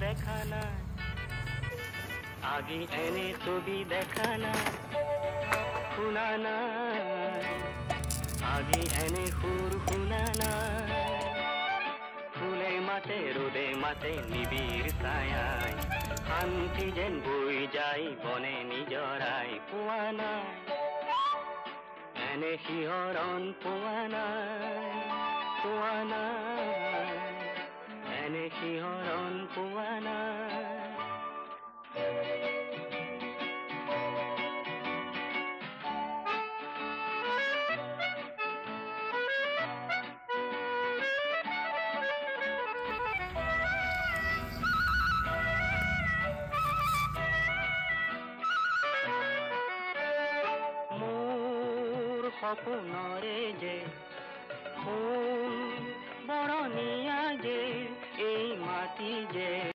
দেখা নাই আগে এনে ছবি দেখা নাই শুনা নাই আগে এনে সুর শুনা নাই ফুলে মাতে রোদে মাতে নিবিড় ছায়ায় শান্তি যেন বৈ যায় বনে নিজৰাই পোৱা নাই এনে শিহৰণ পোৱা নাই এনে শিহৰণ পোৱা নাই সপোনৰে যে ফুল বৰণীয়া যে এই মাটি যে